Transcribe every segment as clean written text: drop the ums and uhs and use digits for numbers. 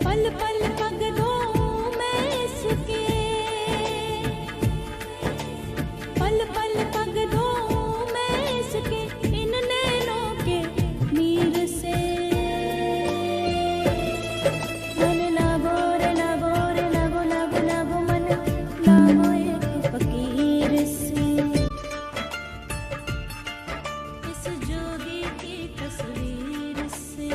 पल पल पगलों में इसके, पल पल पगलों में इसके, इन नैनों के नीर से मन लागो रे लागो रे लागो लागो लागो मन लागो एक फकीर से, इस जोगी की तस्वीर से।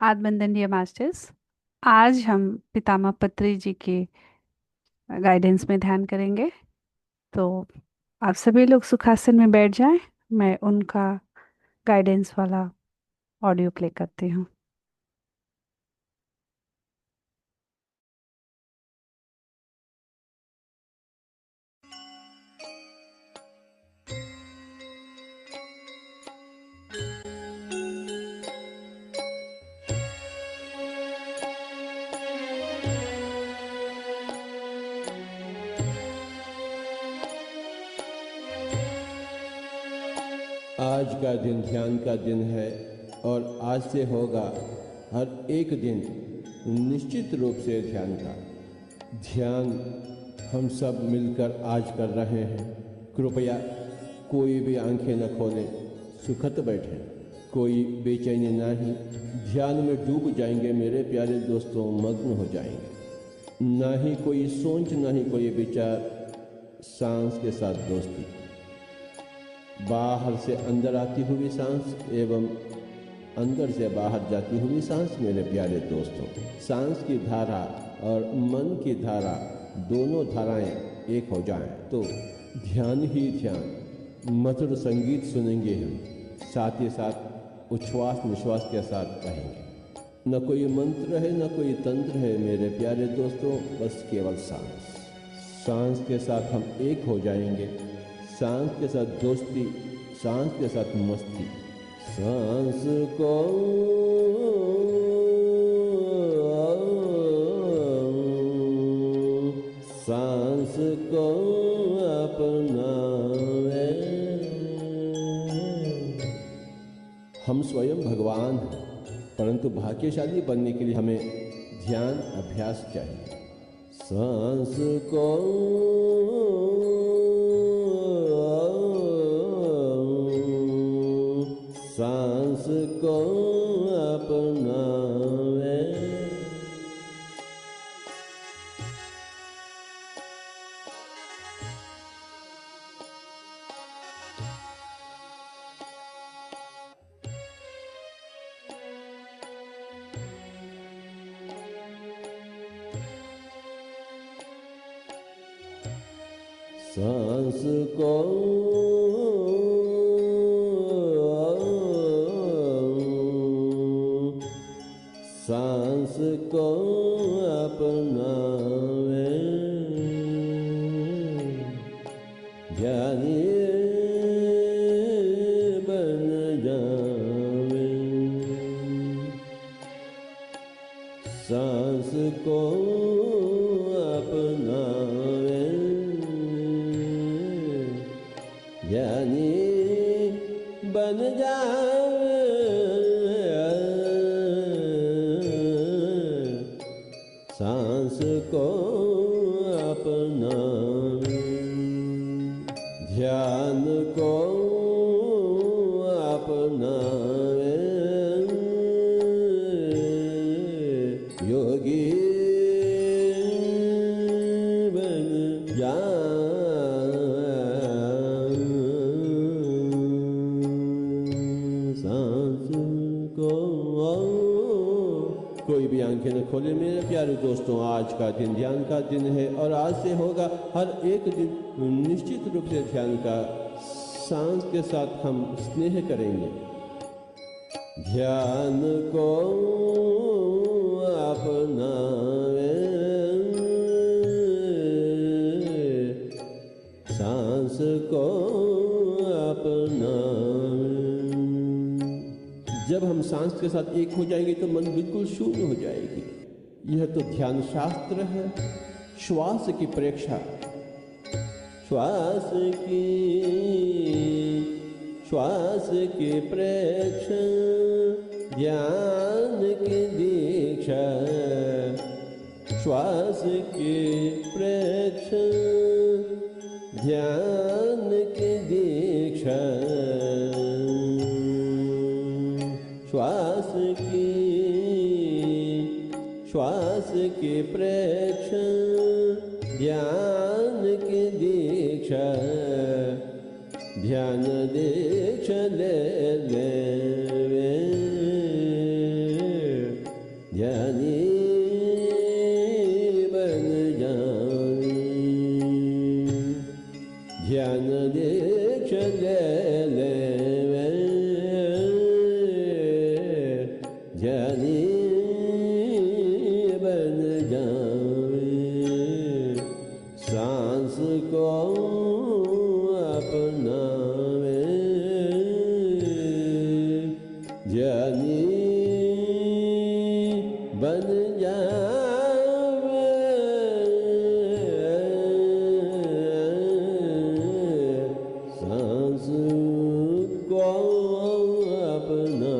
आत्मबंधन डियर मास्टर्स, आज हम पितामह पत्री जी के गाइडेंस में ध्यान करेंगे। तो आप सभी लोग सुखासन में बैठ जाएं। मैं उनका गाइडेंस वाला ऑडियो प्ले करती हूँ। आज का दिन ध्यान का दिन है और आज से होगा हर एक दिन निश्चित रूप से ध्यान का। ध्यान हम सब मिलकर आज कर रहे हैं। कृपया कोई भी आंखें न खोलें, सुखत बैठें, कोई बेचैनी नहीं। ध्यान में डूब जाएंगे मेरे प्यारे दोस्तों, मग्न हो जाएंगे। ना ही कोई सोच, ना ही कोई विचार, सांस के साथ दोस्ती। बाहर से अंदर आती हुई सांस एवं अंदर से बाहर जाती हुई सांस मेरे प्यारे दोस्तों। सांस की धारा और मन की धारा, दोनों धाराएं एक हो जाएं तो ध्यान ही ध्यान। मधुर संगीत सुनेंगे हम, साथ ही साथ उच्छ्वास निश्वास के साथ रहेंगे। न कोई मंत्र है, न कोई तंत्र है मेरे प्यारे दोस्तों, बस केवल सांस। सांस के साथ हम एक हो जाएंगे। सांस के साथ दोस्ती, सांस के साथ मस्ती। सांस को सांस को अपनाए। हम स्वयं भगवान हैं, परंतु भाग्यशाली बनने के लिए हमें ध्यान अभ्यास चाहिए। सांस को सांस को अपनावे। सांस को सांस को अपनावे। ज्ञानी बन जावे। सांस को अपनावे। ज्ञानी बन जावे। सांस को अपनावे। ध्यान को अपनावे। योगी बन जावे। सांस को कोई भी आंखें न खोले मेरे प्यारे दोस्तों। आज का दिन ध्यान का दिन है और आज से होगा हर एक दिन निश्चित रूप से ध्यान का। सांस के साथ हम स्नेह करेंगे। ध्यान को जब हम सांस के साथ एक हो जाएंगे तो मन बिल्कुल शून्य हो जाएगी। यह तो ध्यान शास्त्र है। श्वास की परीक्षा, श्वास की प्रेक्षा, ध्यान की दीक्षा, श्वास की प्रेक्षा, ध्यान की दीक्षा, श्वास की प्रेक्षा, ध्यान की दीक्षा, ध्यान दीक्षा ले ध्यानी बन जावे, ध्यान दीक्षा ले ध्यानी बन जावे, सांस को अपनावे, ध्यानी बन जावे, सांस को अपना।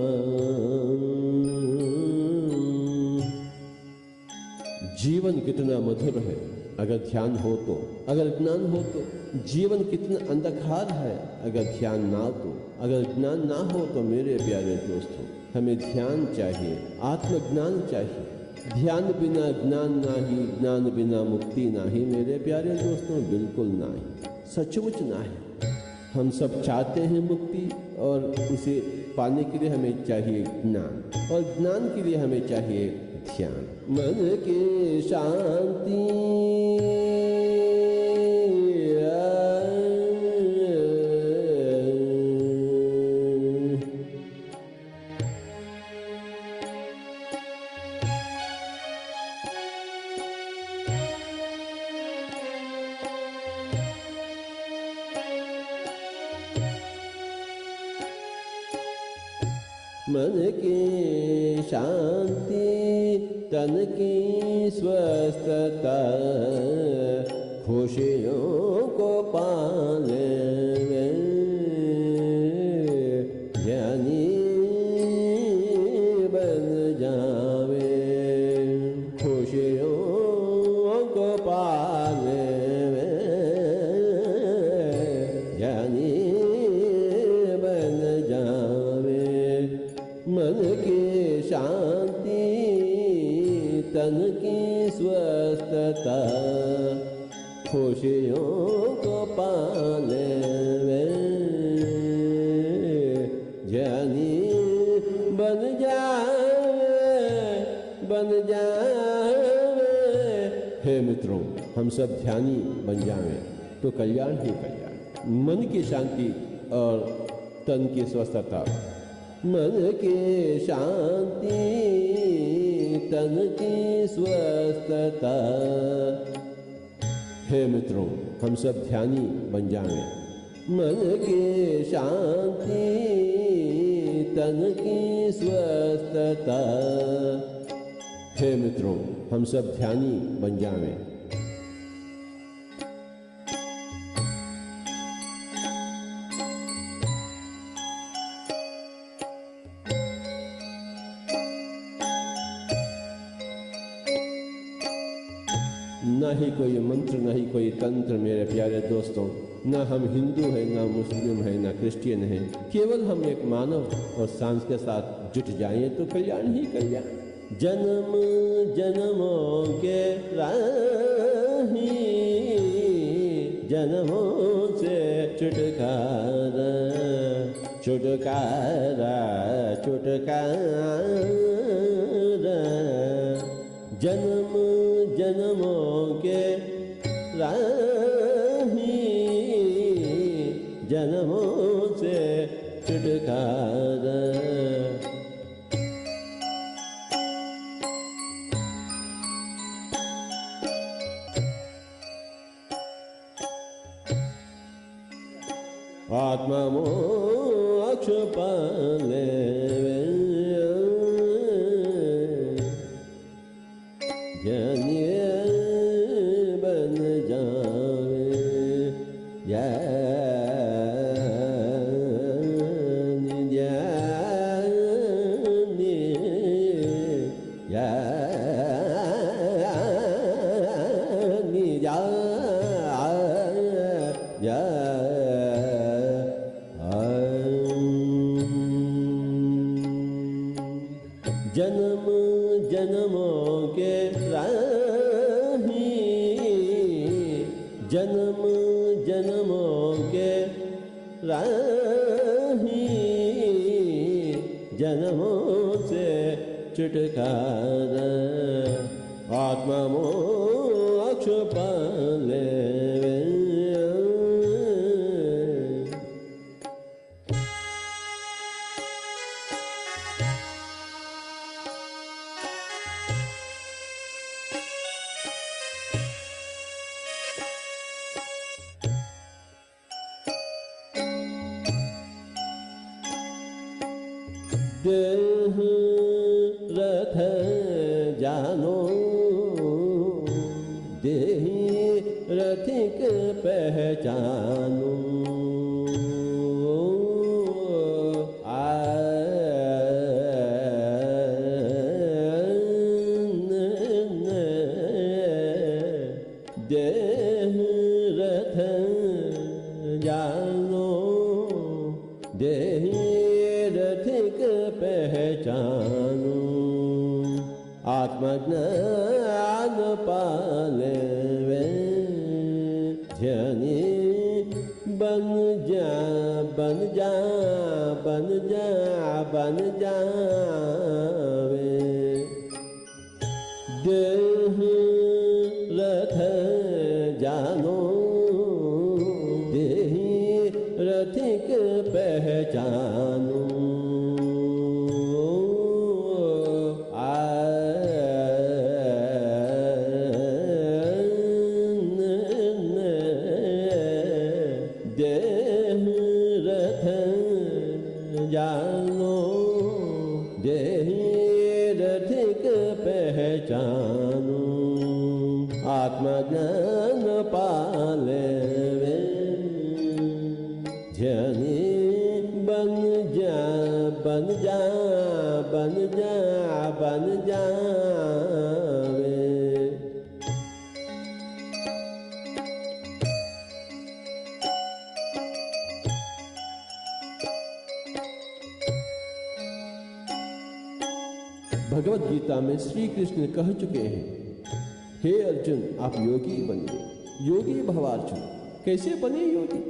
जीवन कितना मधुर है अगर ध्यान हो तो, अगर ज्ञान हो तो। जीवन कितना अंधकार है अगर ध्यान ना हो तो, अगर ज्ञान ना हो तो। मेरे प्यारे दोस्तों, हमें ध्यान चाहिए, आत्मज्ञान चाहिए। ध्यान बिना ज्ञान नाही, ज्ञान बिना मुक्ति नाही। मेरे प्यारे दोस्तों, बिल्कुल नाही, सचमुच नाही। हम सब चाहते हैं मुक्ति, और उसे पाने के लिए हमें चाहिए ज्ञान, और ज्ञान के लिए हमें चाहिए ध्यान। मन की शांति, मन की शांति, तन की स्वस्थता, खुशियों को पाने में ज्ञानी बन जावे, खुशियों को पाने में ज्ञानी बन जावे। मन की शांति, तन की स्वस्थता, खुशियों को पाने में ज्ञानी बन जावे। हे मित्रों, हम सब ध्यानी बन जाएं तो कल्याण ही कल्याण। मन की शांति और तन की स्वस्थता, मन की शांति, तन की स्वस्थता। हे मित्रों, हम सब ध्यानी बन जाएं। मन की शांति, तन की स्वस्थता। हे मित्रों, हम सब ध्यानी बन जाएं। ना ही कोई मंत्र, ना ही कोई तंत्र। मेरे प्यारे दोस्तों, ना हम हिंदू हैं, ना मुस्लिम हैं, ना क्रिश्चियन हैं। केवल हम एक मानव और सांस के साथ जुट जाएं तो कल्याण ही कल्याण। जन्म जन्मों के राही, जन्मों से छुटकारा, छुटकारा, छुटकारा। जन्म जन्मों के राही, जन्मों से छुटकारा। आत्मा मोक्ष पाले ज्ञानी बन जावे ज्ञानी ज्ञानी ज्ञानी जन्म जन्मों के राही जन्म जन्मों के राही जन्मों से छुटकारा आत्मा मोक्ष पाले देह रथ जानो देही रथिक पहचानो देह रथ जानो देही रथिक पहचानो आत्मज्ञान पाले वे ध्यानी बन जा बन जा बन जा बन जावे देह रथ जानो देही रथिक पहचानो देह रथ जानो देही रथिक पहचानो आत्मज्ञान पाले वे ध्यानी बन जा बन जा बन जा बन जावे भगवत गीता में श्री कृष्ण कह चुके हैं, हे अर्जुन आप योगी बनिए, योगी भवार्जुन। कैसे बने योगी?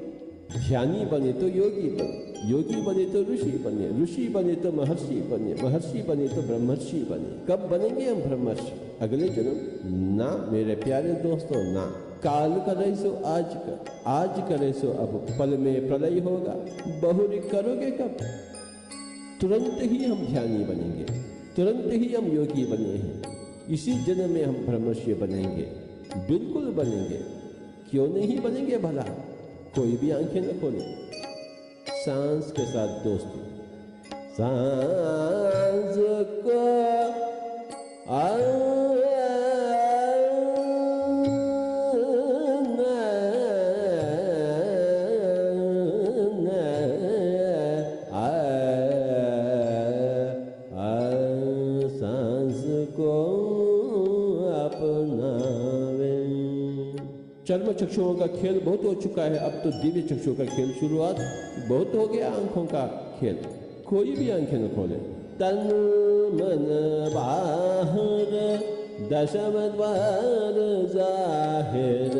ध्यानी बने तो योगी बने, योगी बने तो ऋषि बने, ऋषि बने तो महर्षि बने, महर्षि बने तो ब्रह्मर्षि बने। कब बनेंगे हम ब्रह्मर्षि? अगले जन्म? ना मेरे प्यारे दोस्तों, ना। काल करे सो आज कर, आज करे सो अब, पल में प्रलय होगा। बहुरी करोगे कब? तुरंत ही हम ध्यानी बनेंगे, तुरंत ही हम योगी बने हैं। इसी जन्म में हम ब्रह्मर्षि बनेंगे, बिल्कुल बनेंगे। क्यों नहीं बनेंगे भला? कोई भी आंखें न खोले, सांस के साथ दोस्ती। सांस को चर्म चक्षुओं का खेल बहुत हो चुका है, अब तो दिव्य चक्षुओं का खेल शुरुआत बहुत हो गया। आंखों का खेल, कोई भी आंखें न खोले। तन मन बाहर दशम द्वार जाहिर,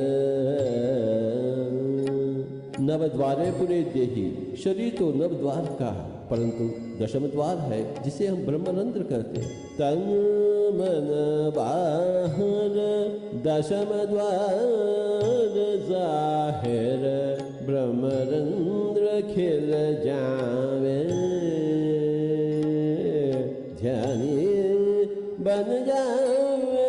नव द्वारे पुरे देही। शरीर तो नव द्वार का, परंतु दशम द्वार है जिसे हम ब्रह्मरंध्र कहते हैं। तन मन बाहर दशम द्वार जाहिर, ब्रह्मरंध्र खिल जावे। ध्यानी बन जावे,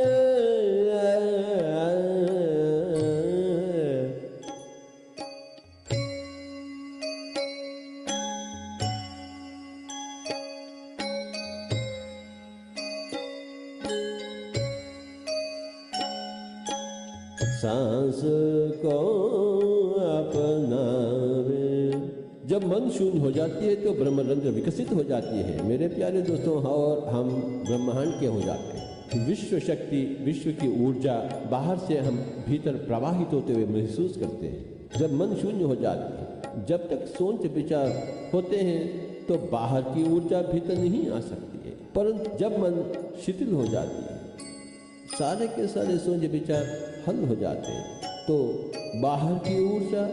सांस को अपनावे। जब मन शून्य हो जाती है तो ब्रह्मरंध्र विकसित हो जाती है मेरे प्यारे दोस्तों, और हम ब्रह्मांड के हो जाते हैं। विश्व शक्ति, विश्व की ऊर्जा बाहर से हम भीतर प्रवाहित होते हुए महसूस करते हैं। जब मन शून्य हो जाती है, जब तक सोच विचार होते हैं तो बाहर की ऊर्जा भीतर नहीं आ सकती है, परंतु जब मन शिथिल हो जाती है, सारे के सारे सोच विचार हल हो जाते हैं, तो बाहर की ऊर्जा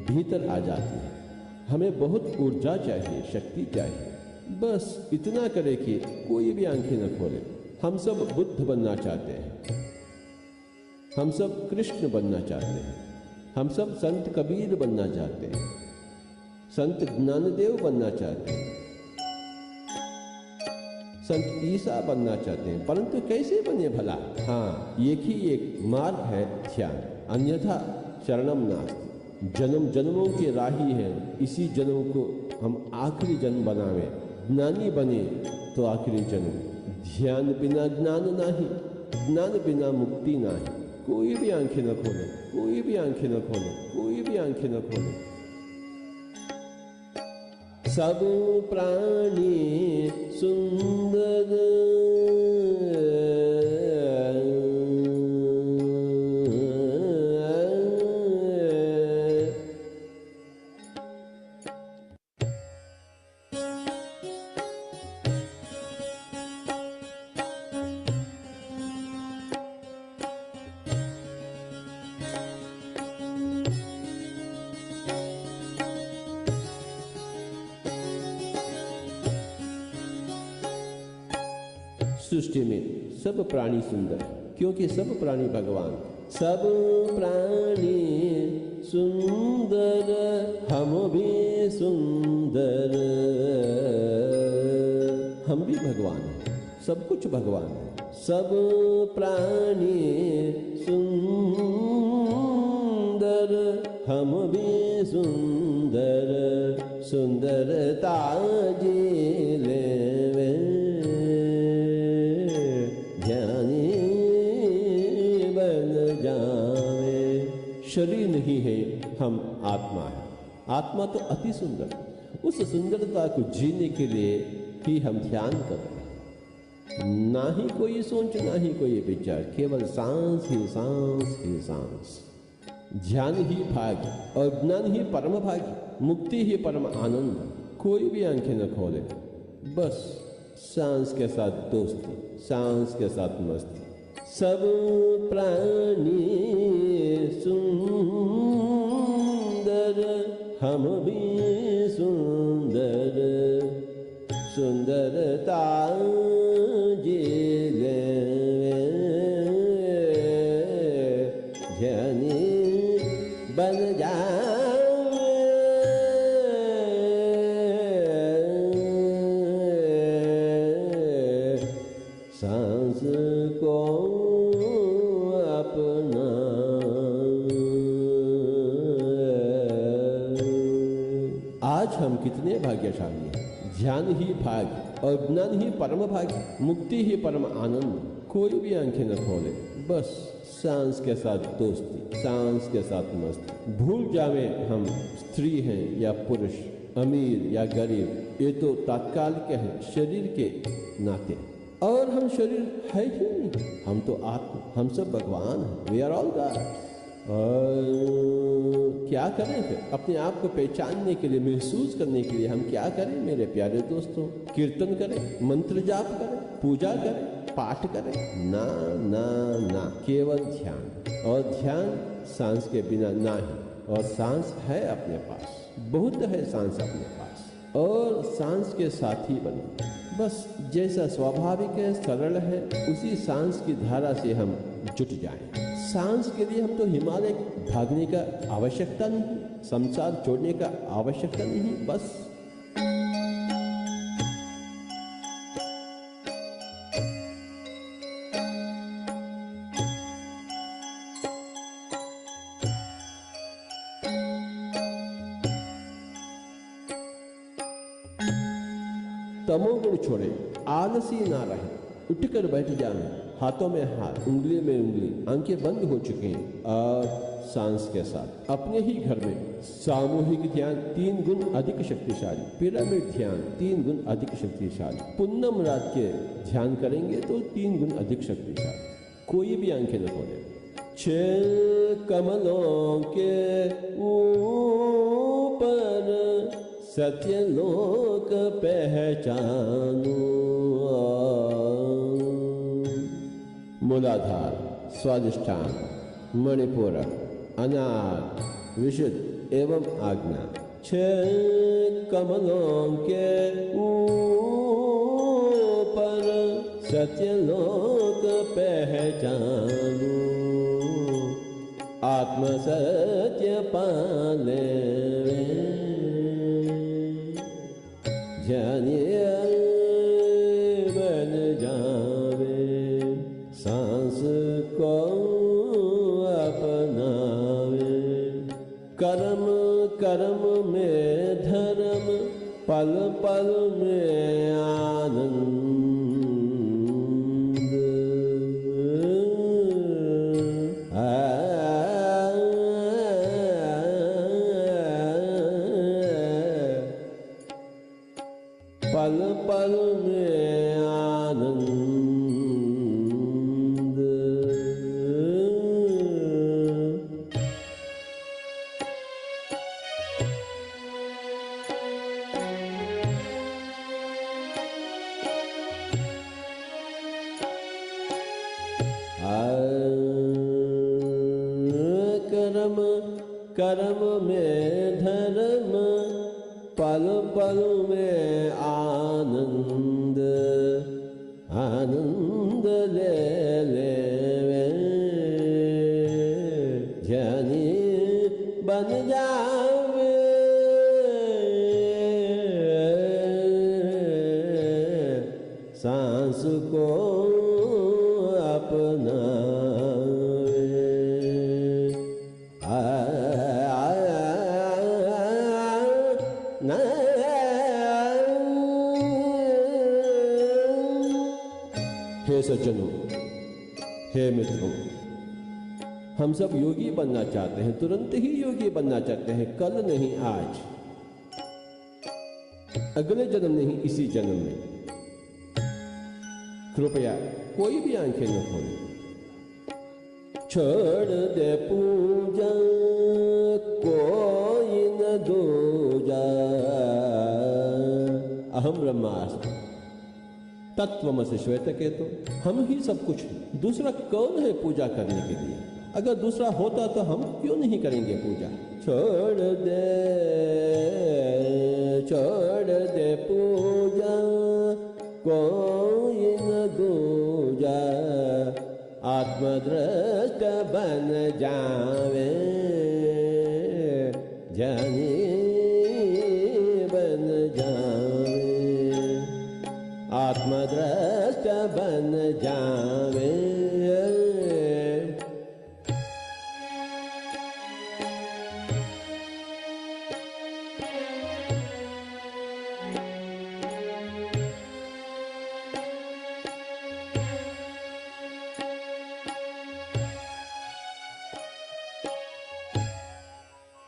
भीतर आ जाती है। हमें बहुत ऊर्जा चाहिए, शक्ति चाहिए। बस इतना करें कि कोई भी आंखें न खोले। हम सब बुद्ध बनना चाहते हैं, हम सब कृष्ण बनना चाहते हैं, हम सब संत कबीर बनना चाहते हैं, संत ज्ञानदेव बनना चाहते हैं, संत ईसा बनना चाहते हैं, परंतु कैसे बने भला? हाँ, एक ही एक मार्ग है, ध्यान, अन्यथा शरणम नास्ति। जन्म जन्मों की राही है, इसी जन्म को हम आखिरी जन्म बनावे। ज्ञानी बने तो आखिरी जन्म। ध्यान बिना ज्ञान नहीं, ज्ञान बिना मुक्ति नहीं। कोई भी आंखें न खोले, कोई भी आंखें न खोले, कोई भी आंखें न खोले। सब प्राणी सुंदर, सृष्टि में सब प्राणी सुंदर, क्योंकि सब प्राणी भगवान। सब प्राणी सुंदर, हम भी सुंदर। हम भी भगवान हैं, सब कुछ भगवान है। सब प्राणी सुंदर, हम भी सुंदर। सुंदरता जी लेवे, ध्यानी बन जावे। शरीर नहीं है, हम आत्मा है। आत्मा तो अति सुंदर, उस सुंदरता को जीने के लिए ही हम ध्यान करते हैं। ना ही कोई सोच, ना ही कोई विचार, केवल सांस ही सांस ही सांस। ध्यान ही भाग्य और ज्ञान ही परम भाग्य, मुक्ति ही परम आनंद। कोई भी आंखें न खोले, बस सांस के साथ दोस्ती, सांस के साथ मस्ती। सब प्राणी सुंदर, हम भी सुंदर। सुंदरता जी लेवे, ध्यानी बन जावे। सांस को अपना। आज हम कितने भाग्यशाली हैं। ध्यान ही भाग्य और ज्ञान ही परम भाग्य, मुक्ति ही परम आनंद। कोई भी आंखें न खोले, बस सांस के साथ दोस्ती, सांस के साथ मस्ती। भूल जावे हम स्त्री हैं या पुरुष, अमीर या गरीब, ये तो तात्कालिक है शरीर के नाते। और हम शरीर है ही नहीं, हम तो आत्मा, हम सब भगवान हैं। We are all God. और क्या करें फिर? अपने आप को पहचानने के लिए, महसूस करने के लिए हम क्या करें मेरे प्यारे दोस्तों? कीर्तन करें, मंत्र जाप करें, पूजा करें, पाठ करें? ना ना ना, केवल ध्यान। और ध्यान सांस के बिना ना ही। और सांस है अपने पास, बहुत है सांस अपने पास, और सांस के साथी बनो। बस जैसा स्वाभाविक है, सरल है, उसी सांस की धारा से हम जुट जाएं। सांस के लिए हम तो हिमालय भागने का आवश्यकता नहीं, संसार छोड़ने का आवश्यकता नहीं। बस तमोगुण छोड़े, आलसी ना रहे, उठकर बैठ जाएं, हाथों में हाथ, उंगली में उंगली, आंखें बंद हो चुके हैं और सांस के साथ अपने ही घर में सामूहिक ध्यान 3 गुण अधिक शक्तिशाली, पिरामिड ध्यान 3 गुण अधिक शक्तिशाली, पूनम रात के ध्यान करेंगे तो 3 गुण अधिक शक्तिशाली। कोई भी आंखें न खोले। 6 कमलों के ऊपर सत्यलोक पहचानो। मूलाधार, स्वादिष्ठान, मणिपूरक, अनाद, विशुद्ध एवं आज्ञा। 6 कमलों के ऊपर सत्यलोक पहचानो। आत्म सत्य पाले ध्यानिया बन जावे। सांस को अपनावे। कर्म कर्म में धर्म, पल पल में आनंद। पल पल में आनंद। कर्म कर्म में धर्म, पल पल में आनंद। आनंद ले ले ध्यानी बन जावे। सांस को अपना हे सज्जनों, हे मित्रों, हम सब योगी बनना चाहते हैं, तुरंत ही योगी बनना चाहते हैं, कल नहीं आज, अगले जन्म नहीं इसी जन्म में। कृपया कोई भी आंखें न खोलें। छोड़ दे पूजा कोई न दूजा। अहम ब्रह्मास्मि तत्वमसि श्वेतकेतो। हम ही सब कुछ हैं, दूसरा कौन है पूजा करने के लिए? अगर दूसरा होता तो हम क्यों नहीं करेंगे पूजा? छोड़ दे पूजा कोई न दूजा। आत्मदृष्ट बन जावे ज्ञानी बन जावे। आत्मदृष्ट बन जावे।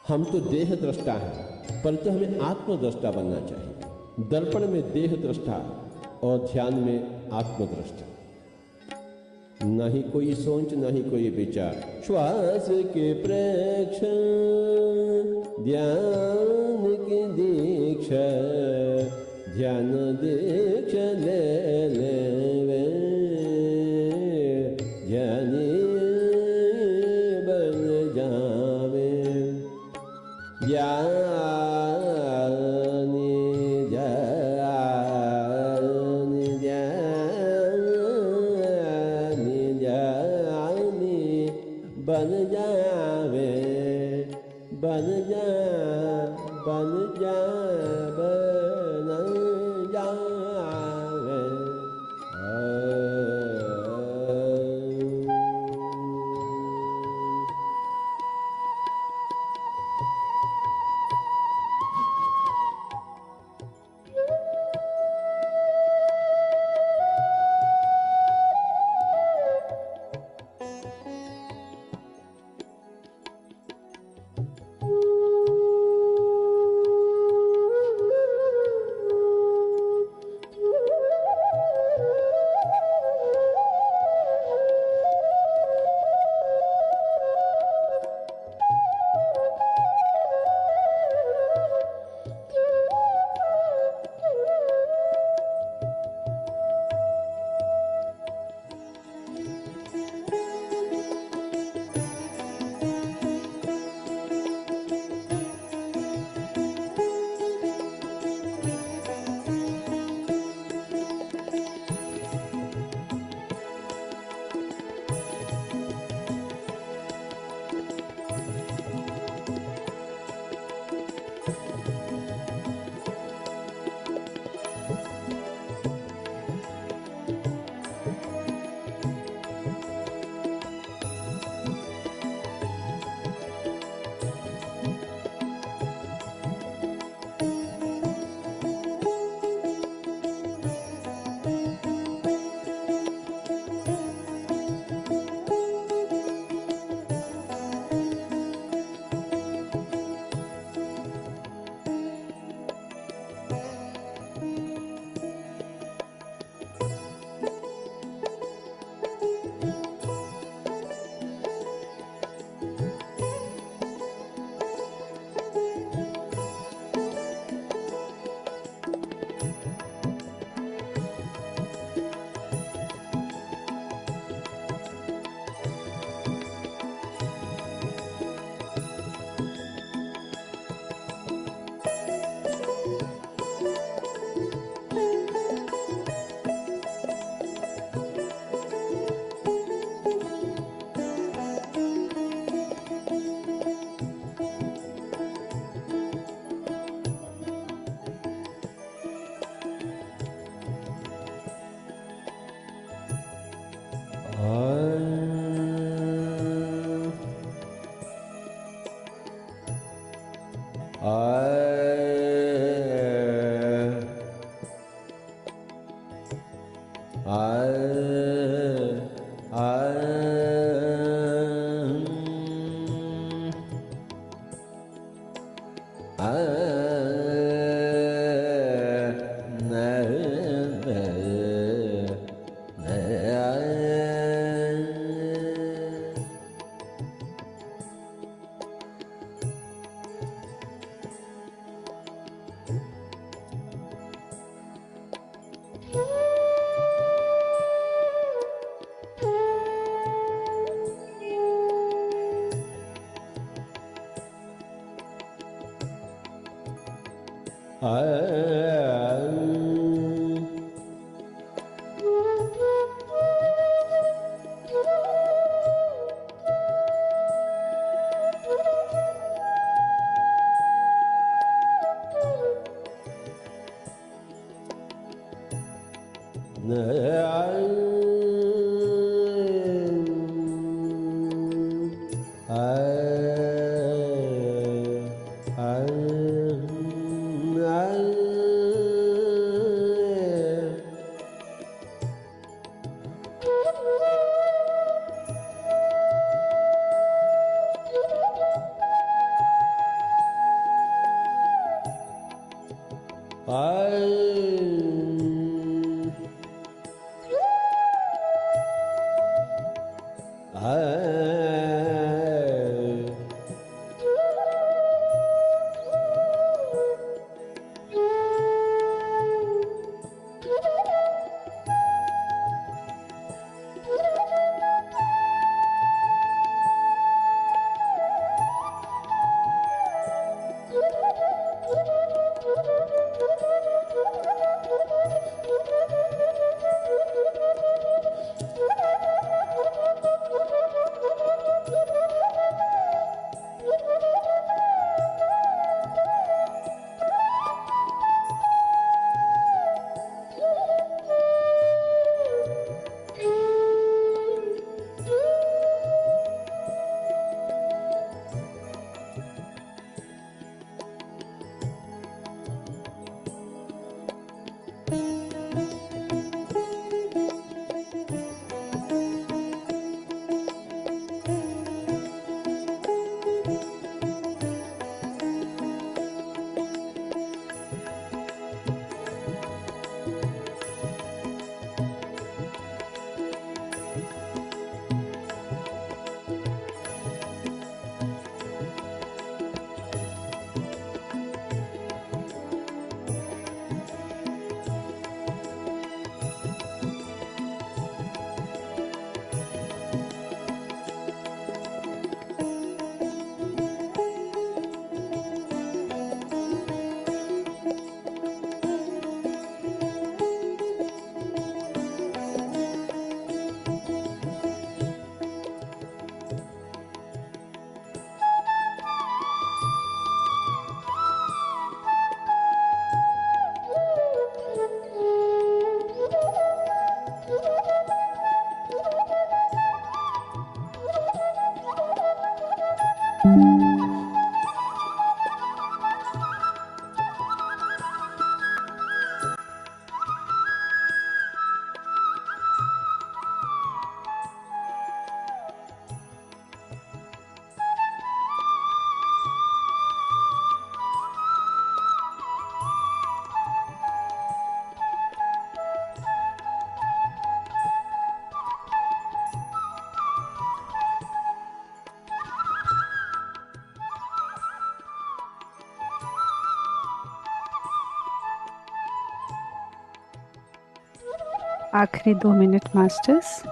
हम तो देह दृष्टा हैं, परंतु हमें आत्मदृष्टा बनना चाहिए। दर्पण में देह दृष्टा और ध्यान में आत्मदृष्टा। न ही कोई सोच, न ही कोई विचार। श्वास के प्रेक्षण, ध्यान की दीक्षा। ध्यान दीक्षा ले ले ध्यानी बन जावे। ज्ञानी बन जावे। बन जा बन जा बन जावे। आखिरी 2 मिनट मास्टर्स।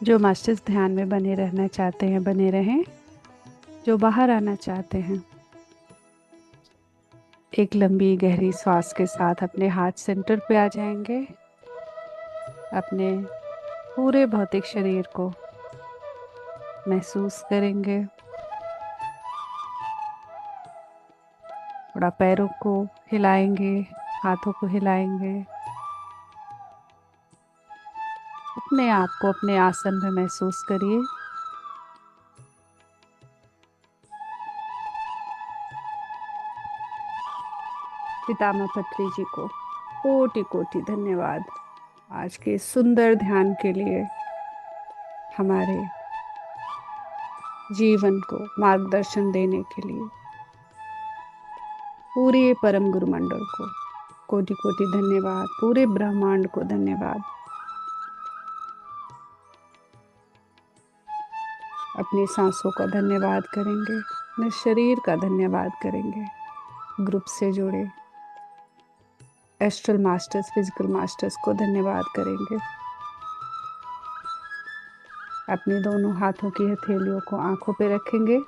जो मास्टर्स ध्यान में बने रहना चाहते हैं बने रहें, जो बाहर आना चाहते हैं एक लंबी गहरी सांस के साथ अपने हार्ट सेंटर पे आ जाएंगे। अपने पूरे भौतिक शरीर को महसूस करेंगे। थोड़ा पैरों को हिलाएंगे, हाथों को हिलाएंगे। अपने आप को अपने आसन में महसूस करिए। पितामह पत्री जी को कोटि कोटि धन्यवाद आज के सुंदर ध्यान के लिए, हमारे जीवन को मार्गदर्शन देने के लिए। पूरे परम गुरु मंडल को कोटि कोटि धन्यवाद, पूरे ब्रह्मांड को धन्यवाद। अपनी सांसों का धन्यवाद करेंगे, अपने शरीर का धन्यवाद करेंगे। ग्रुप से जुड़े एस्ट्रल मास्टर्स, फिजिकल मास्टर्स को धन्यवाद करेंगे। अपने दोनों हाथों की हथेलियों को आंखों पे रखेंगे।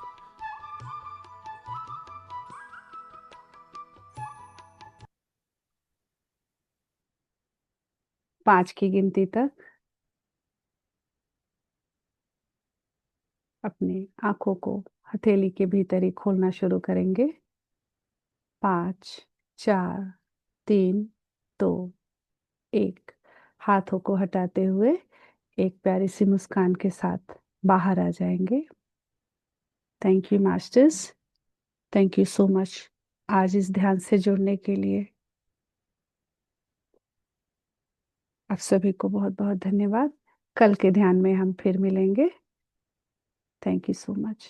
5 की गिनती तक अपनी आंखों को हथेली के भीतर ही खोलना शुरू करेंगे। 5, 4, 3, 2, 1। हाथों को हटाते हुए एक प्यारी सी मुस्कान के साथ बाहर आ जाएंगे। Thank you masters, thank you so much आज इस ध्यान से जुड़ने के लिए। आप सभी को बहुत बहुत धन्यवाद। कल के ध्यान में हम फिर मिलेंगे। Thank you so much.